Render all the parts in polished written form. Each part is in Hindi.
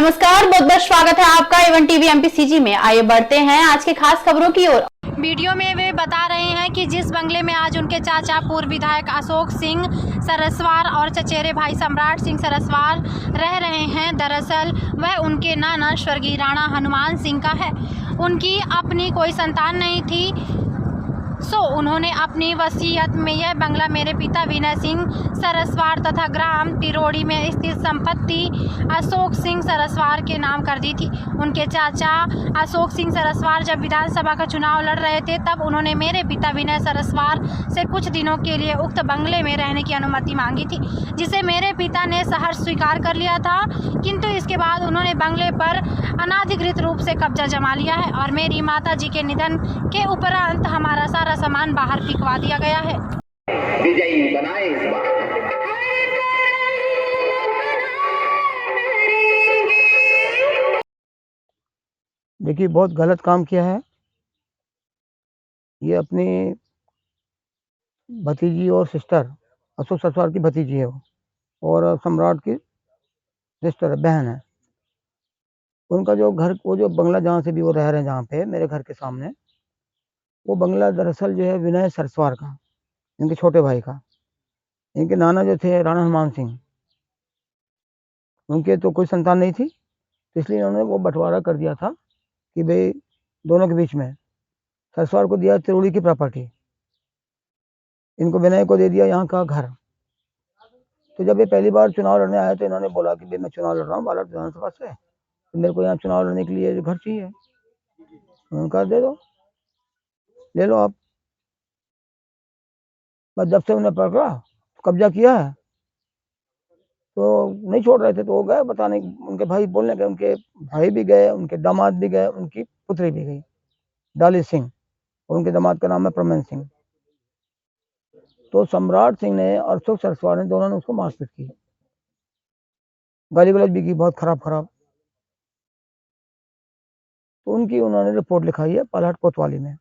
नमस्कार, बहुत बहुत स्वागत है आपका एवन टीवी एमपीसीजी में। आइए बढ़ते हैं आज की खास खबरों की ओर। वीडियो में वे बता रहे हैं कि जिस बंगले में आज उनके चाचा पूर्व विधायक अशोक सिंह सरस्वार और चचेरे भाई सम्राट सिंह सरस्वार रह रहे हैं, दरअसल वह उनके नाना स्वर्गीय राणा हनुमान सिंह का है। उनकी अपनी कोई संतान नहीं थी, उन्होंने अपनी वसीयत में यह बंगला मेरे पिता विनय सिंह सरस्वार तथा ग्राम तिरोड़ी में स्थित संपत्ति अशोक सिंह सरस्वार के नाम कर दी थी। उनके चाचा अशोक सिंह सरस्वार जब विधानसभा का चुनाव लड़ रहे थे, तब उन्होंने मेरे पिता विनय सरस्वार से कुछ दिनों के लिए उक्त बंगले में रहने की अनुमति मांगी थी, जिसे मेरे पिता ने सहर्ष स्वीकार कर लिया था। किंतु इसके बाद उन्होंने बंगले पर अनाधिकृत रूप से कब्जा जमा लिया है और मेरी माता जी के निधन के उपरांत हमारा सारा सामान बाहर फिकवा दिया गया है। विजयी बनाए इस बार। देखिए, बहुत गलत काम किया है। ये अपनी भतीजी और सिस्टर अशोक सरस्वार की भतीजी है वो, और सम्राट की सिस्टर है, बहन है। उनका जो घर, वो जो बंगला जहाँ से भी वो रह रहे हैं, जहाँ पे मेरे घर के सामने, वो बंगला दरअसल जो है विनय सरस्वार का, इनके छोटे भाई का। इनके नाना जो थे राणा हनुमान सिंह, उनके तो कोई संतान नहीं थी, तो इसलिए इन्होंने वो बंटवारा कर दिया था कि भाई दोनों के बीच में। सरस्वार को दिया तिरोड़ी की प्रॉपर्टी, इनको विनय को दे दिया यहाँ का घर। तो जब ये पहली बार चुनाव लड़ने आए तो इन्होंने बोला कि भाई मैं चुनाव लड़ रहा हूँ बालाघाट विधानसभा से, तो मेरे को यहाँ चुनाव लड़ने के लिए जो घर चाहिए। उन्होंने कहा दे दो, ले लो आप। बस जब से उन्हें पकड़ा, कब्जा किया है, तो नहीं छोड़ रहे थे। तो वो गए बताने, उनके भाई बोलने गए, उनके भाई भी गए, उनके दामाद भी गए, उनकी पुत्री भी गई डाली सिंह, और उनके दामाद का नाम है प्रमन सिंह। तो सम्राट सिंह ने और अशोक सरस्वार ने, दोनों ने उसको मारपीट की, गाली गलौज भी की, बहुत खराब। तो उनकी उन्होंने रिपोर्ट लिखाई है बालाघाट कोतवाली में।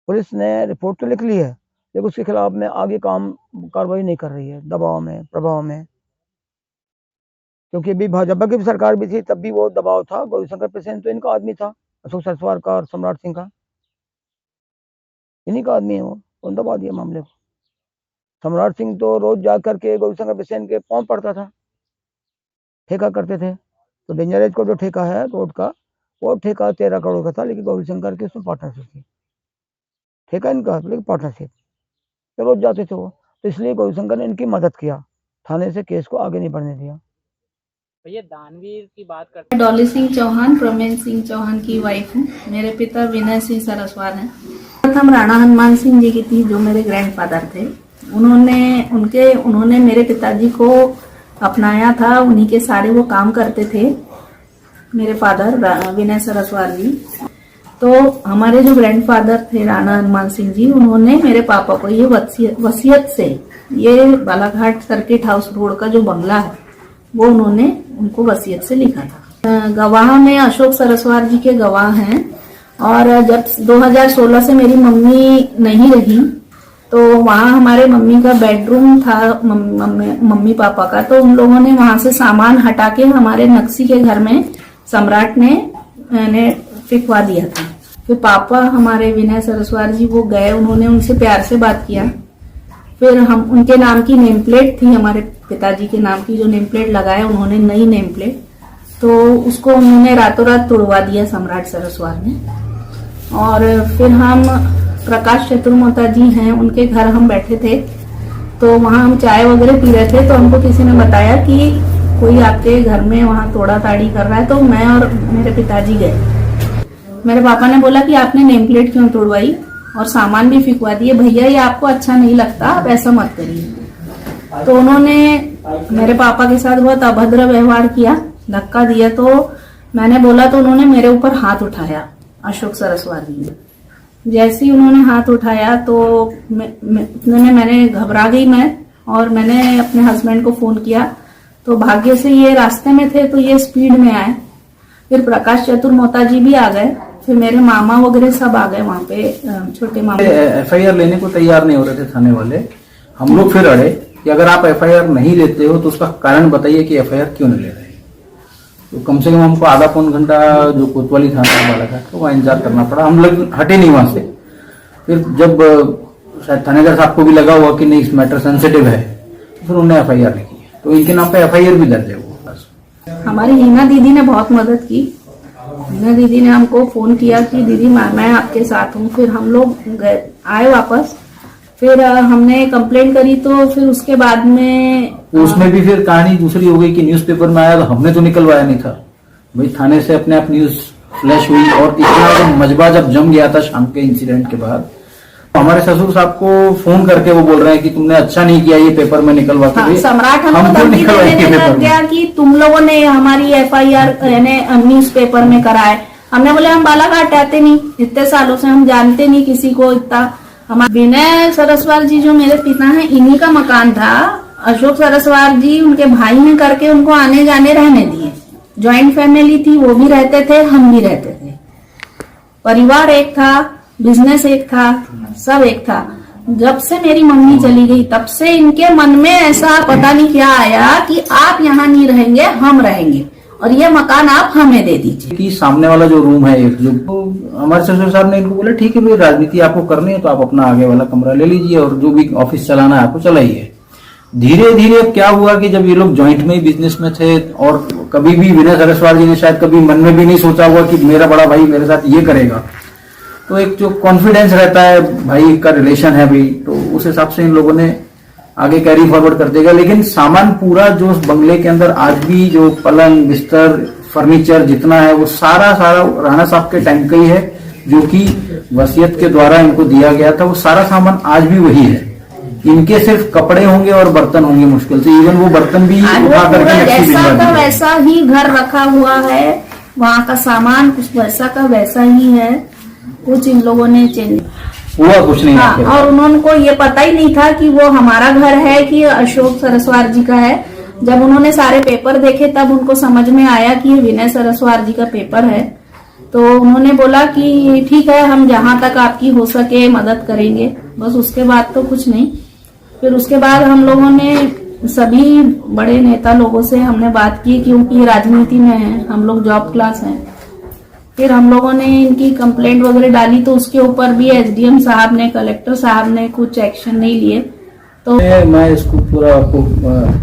पुलिस ने रिपोर्ट तो लिख ली है, लेकिन उसके खिलाफ में आगे कार्रवाई नहीं कर रही है, दबाव में, प्रभाव में। क्योंकि अभी भाजपा की भी सरकार भी थी, तब भी वो दबाव था। गौरीशंकर प्रसेन तो इनका आदमी था, अशोक सरस्वार का और सम्राट सिंह का, इन्हीं का आदमी है वो दबा दिया मामले को। सम्राट सिंह तो रोज जा करके गौरीशंकर प्रसेन के पांव पड़ता था, ठेका करते थे। तो डेंजरेज को जो ठेका है रोड का, वो ठेका 13 करोड़ का था, लेकिन गौरीशंकर की उसमें पार्टनरशिप थी। ठेका इनका, लेकिन पार्टनरशिप, तो रोज जाते थे वो। तो इसलिए गौरीशंकर ने इनकी मदद किया, थाने से केस को आगे नहीं बढ़ने दिया। ये दानवीर की बात करते डॉली सिंह चौहान, प्रमेन सिंह चौहान की वाइफ हूँ। मेरे पिता विनय सिंह सरस्वार हैं। प्रथम राणा हनुमान सिंह जी की थी, जो मेरे ग्रैंडफादर थे। उन्होंने मेरे पिताजी को अपनाया था, उन्हीं के सारे वो काम करते थे, मेरे फादर विनय सरस्वार जी। तो हमारे जो ग्रैंडफादर थे राणा हनुमान सिंह जी, उन्होंने मेरे पापा को ये वसीयत से, ये बालाघाट सर्किट हाउस रोड का जो बंगला है, वो उन्होंने उनको वसीयत से लिखा था। गवाह में अशोक सरस्वार जी के गवाह हैं। और जब 2016 से मेरी मम्मी नहीं रही, तो वहाँ हमारे मम्मी का बेडरूम था, मम्मी पापा का। तो उन लोगों ने वहां से सामान हटा के हमारे नक्सी के घर में सम्राट ने फिकवा दिया था। फिर पापा हमारे विनय सरस्वार जी वो गए, उन्होंने उनसे प्यार से बात किया। फिर हम उनके नाम की नेम प्लेट थी, हमारे पिताजी के नाम की जो नेम प्लेट लगाया उन्होंने, नई नेम प्लेट, तो उसको उन्होंने रातों रात तोड़वा दिया सम्राट सरस्वार ने। और फिर हम प्रकाश चतुर्मोता जी हैं, उनके घर हम बैठे थे, तो वहां हम चाय वगैरह पी रहे थे। तो हमको किसी ने बताया कि कोई आपके घर में वहां तोड़ा ताड़ी कर रहा है। तो मैं और मेरे पिताजी गए। मेरे पापा ने बोला कि आपने नेम प्लेट क्यों तोड़वाई और सामान भी फिकवा दिए, भैया ये आपको अच्छा नहीं लगता, आप ऐसा मत करिए। तो उन्होंने मेरे पापा के साथ बहुत अभद्र व्यवहार किया, धक्का दिया। तो मैंने बोला तो उन्होंने मेरे ऊपर हाथ उठाया, अशोक सरस्वार जी ने। जैसे ही उन्होंने हाथ उठाया तो मैंने घबरा गई मैं, और मैंने अपने हस्बैंड को फोन किया। तो भाग्य से ये रास्ते में थे, तो ये स्पीड में आए। फिर प्रकाश चतुर्मोता जी भी आ गए, फिर मेरे मामा वगैरह सब आ गए वहाँ पे, छोटे मामा। एफआईआर लेने को तैयार नहीं हो रहे थे थाने वाले। हम लोग फिर अड़े कि अगर आप एफआईआर नहीं लेते हो तो उसका कारण बताइए कि एफआईआर क्यों नहीं ले रहे। तो कम से कम हमको आधा पौन घंटा जो कोतवाली थाना वाला था तो वहाँ इंतजार करना पड़ा। हम लोग हटे नहीं वहां से। फिर जब शायद थानेदार साहब को भी लगा हुआ कि नहीं इस मैटर सेंसिटिव है, तो फिर उन्होंने FIR लिखी है। तो इनके नाम पे FIR भी दर्ज है। वो हमारी हिना दीदी ने बहुत मदद की। हिना दीदी ने हमको फोन किया कि दीदी मैं आपके साथ हूँ। फिर हम लोग आए वापस, फिर हमने कंप्लेंट करी। तो फिर उसके बाद में उसमें भी फिर कहानी दूसरी हो गई कि न्यूज़पेपर में आया तो हमने तो निकलवाया नहीं था भाई, थाने से अपने आप न्यूज फ्लैश हुई। और इतना मजबा जब जम गया था शाम के इंसिडेंट के बाद, तो हमारे ससुर साहब को फोन करके वो बोल रहे हैं कि तुमने अच्छा नहीं किया ये पेपर में निकलवा के। सम्राट हमको धमकी देने लग गया कि तुम लोगों ने हमारी FIR न्यूज पेपर में कराए। हमने बोले हम बालाघाट आते नहीं, इतने सालों से हम जानते नहीं किसी को इतना। हमारे विनय सरस्वार जी जो मेरे पिता हैं, इन्हीं का मकान था। अशोक सरस्वार जी उनके भाई ने करके उनको आने जाने रहने दिए। ज्वाइंट फैमिली थी, वो भी रहते थे, हम भी रहते थे। परिवार एक था, बिजनेस एक था, सब एक था। जब से मेरी मम्मी चली गई तब से इनके मन में ऐसा पता नहीं क्या आया कि आप यहाँ नहीं रहेंगे, हम रहेंगे और ये मकान आप हमें दे दीजिए। कि सामने वाला जो रूम है एक, जो तो हमारे ससुर साहब ने इनको बोला ठीक है भाई, राजनीति आपको करनी है तो आप अपना आगे वाला कमरा ले लीजिए और जो भी ऑफिस चलाना है आपको चलाइए। धीरे धीरे क्या हुआ कि जब ये लोग ज्वाइंट में ही बिजनेस में थे और कभी भी विनय सरस्वार जी ने शायद कभी मन में भी नहीं सोचा हुआ कि मेरा बड़ा भाई मेरे साथ ये करेगा, तो एक जो कॉन्फिडेंस रहता है भाई का रिलेशन है भाई, तो उस हिसाब से इन लोगों ने आगे कैरी फॉरवर्ड कर देगा। लेकिन सामान पूरा जो उस बंगले के अंदर आज भी जो पलंग बिस्तर फर्नीचर जितना है वो सारा राणा साहब के टाइम का ही है, जो कि वसीयत के द्वारा इनको दिया गया था। वो सारा सामान आज भी वही है। इनके सिर्फ कपड़े होंगे और बर्तन होंगे मुश्किल से, इवन वो बर्तन भी उठा करके जैसा का वैसा ही घर रखा हुआ है। वहाँ का सामान कुछ वैसा का वैसा ही है, कुछ इन लोगों ने चेंज हुआ कुछ नहीं। हाँ, और उन्होंने को ये पता ही नहीं था कि वो हमारा घर है कि अशोक सरस्वार जी का है। जब उन्होंने सारे पेपर देखे तब उनको समझ में आया कि ये विनय सरस्वार जी का पेपर है। तो उन्होंने बोला कि ठीक है, हम जहाँ तक आपकी हो सके मदद करेंगे, बस उसके बाद तो कुछ नहीं। फिर उसके बाद हम लोगों ने सभी बड़े नेता लोगों से हमने बात की, क्योंकि राजनीति में है, हम लोग जॉब क्लास हैं। फिर हम लोगों ने इनकी कंप्लेंट वगैरह डाली तो उसके ऊपर भी SDM साहब ने, कलेक्टर साहब ने कुछ एक्शन नहीं लिए। तो मैं इसको पूरा आपको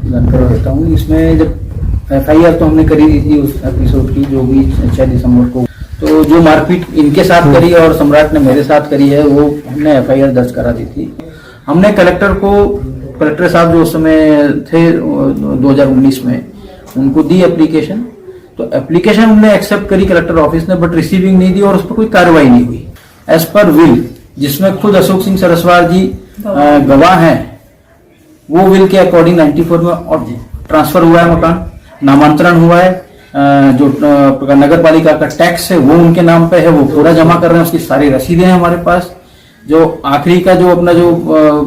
जानकारी देता हूँ। इसमें जब FIR तो हमने करी थी उस एपिसोड की, जो भी 6 दिसंबर को, तो जो मारपीट इनके साथ करी और सम्राट ने मेरे साथ करी है वो हमने FIR दर्ज करा दी थी। हमने कलेक्टर साहब जो उस समय थे 2019 में, उनको दी एप्लीकेशन। तो एप्लीकेशन हमने एक्सेप्ट करी कलेक्टर ऑफिस ने, बट रिसीविंग नहीं दी और उस पर कोई कार्रवाई नहीं हुई। एज पर विल, जिसमें खुद अशोक सिंह सरस्वार जी गवाह हैं, वो विल के अकॉर्डिंग 94 में और ट्रांसफर हुआ है मकान, नामांतरण हुआ है। जो नगर पालिका का टैक्स है वो उनके नाम पे है, वो पूरा जमा कर रहे हैं, उसकी सारी रसीदें हैं हमारे पास। जो आखिरी का जो अपना जो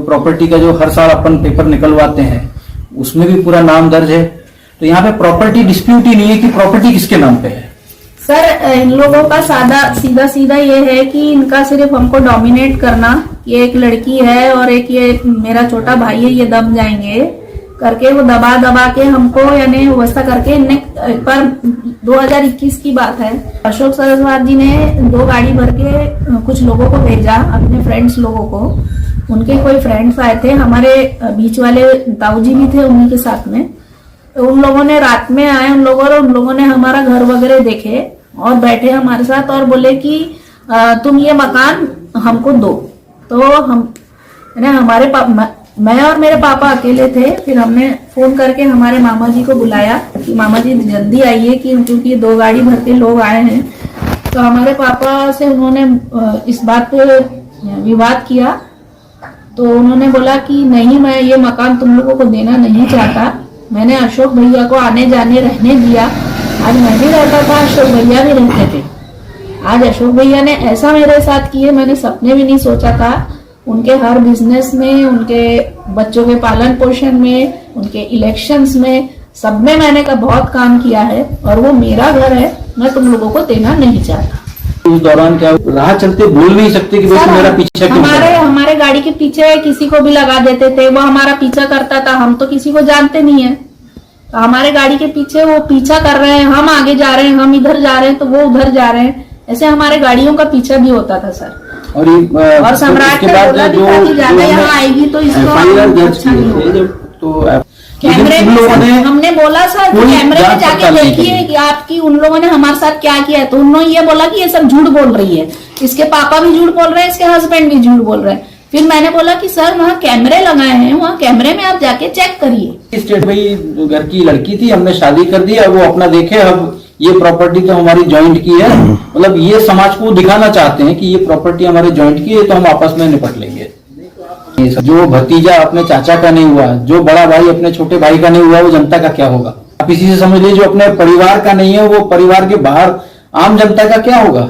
प्रॉपर्टी का जो हर साल अपन पेपर निकलवाते हैं उसमें भी पूरा नाम दर्ज है। तो यहाँ पे प्रॉपर्टी डिस्प्यूट ही नहीं है कि प्रॉपर्टी किसके नाम पे है। सर, इन लोगों का सीधा ये है कि इनका सिर्फ हमको डोमिनेट करना, ये एक लड़की है और एक ये मेरा छोटा भाई है, ये दब जाएंगे करके वो दबा के हमको, यानी व्यवस्था करके इनने एक बार 2021 की बात है, अशोक सरस्वार जी ने 2 गाड़ी भर के कुछ लोगों को भेजा, अपने फ्रेंड्स लोगों को। उनके कोई फ्रेंड्स आए थे, हमारे बीच वाले ताऊ जी भी थे उन्हीं के साथ में। तो उन लोगों ने रात में आए, उन लोगों ने हमारा घर वगैरह देखे और बैठे हमारे साथ और बोले कि तुम ये मकान हमको दो। तो हम हमारे मैं और मेरे पापा अकेले थे। फिर हमने फोन करके हमारे मामा जी को बुलाया कि मामा जी जल्दी आइए, क्योंकि 2 गाड़ी भर के लोग आए हैं। तो हमारे पापा से उन्होंने इस बात पे विवाद किया। तो उन्होंने बोला कि नहीं, मैं ये मकान तुम लोगों को देना नहीं चाहता। मैंने अशोक भैया को आने जाने रहने दिया। आज मैं भी रहता था, अशोक भैया भी रहते थे। आज अशोक भैया ने ऐसा मेरे साथ किए, मैंने सपने भी नहीं सोचा था। उनके हर बिजनेस में, उनके बच्चों के पालन पोषण में, उनके इलेक्शंस में, सब में मैंने का बहुत काम किया है और वो मेरा घर है, मैं तुम लोगों को देना नहीं चाहता। उस दौरान क्या राह चलते बोल नहीं सकते कि भाई मेरा पीछा क्यों? हमारे गाड़ी के पीछे किसी को भी लगा देते थे, वो हमारा पीछा करता था। हम तो किसी को जानते नहीं है, तो हमारे गाड़ी के पीछे वो पीछा कर रहे हैं, हम आगे जा रहे हैं, हम इधर जा रहे हैं तो वो उधर जा रहे हैं, ऐसे हमारे गाड़ियों का पीछा भी होता था सर। और सम्राट ने बोला भी था कि ज्यादा यहाँ आएगी तो इसको अच्छा नहीं होगा। तो कैमरे में हमने बोला सर कि कैमरे में जाके देखिए कि आपकी उन लोगों ने हमारे साथ क्या किया है, तो उन्होंने ये बोला कि ये सब झूठ बोल रही है, इसके पापा भी झूठ बोल रहे हैं, इसके हस्बैंड भी झूठ बोल रहे हैं। फिर मैंने बोला कि सर वहाँ कैमरे लगाए हैं, वहाँ कैमरे में आप जाके चेक करिए। स्टेट भाई घर की लड़की थी, हमने शादी कर दी, अब वो अपना देखे, अब ये प्रॉपर्टी तो हमारी जॉइंट की है, मतलब ये समाज को दिखाना चाहते हैं कि ये प्रॉपर्टी हमारे जॉइंट की है, तो हम आपस में निपट लेंगे। जो भतीजा अपने चाचा का नहीं हुआ, जो बड़ा भाई अपने छोटे भाई का नहीं हुआ, वो जनता का क्या होगा? आप इसी से समझ लीजिए, जो अपने परिवार का नहीं है वो परिवार के बाहर आम जनता का क्या होगा?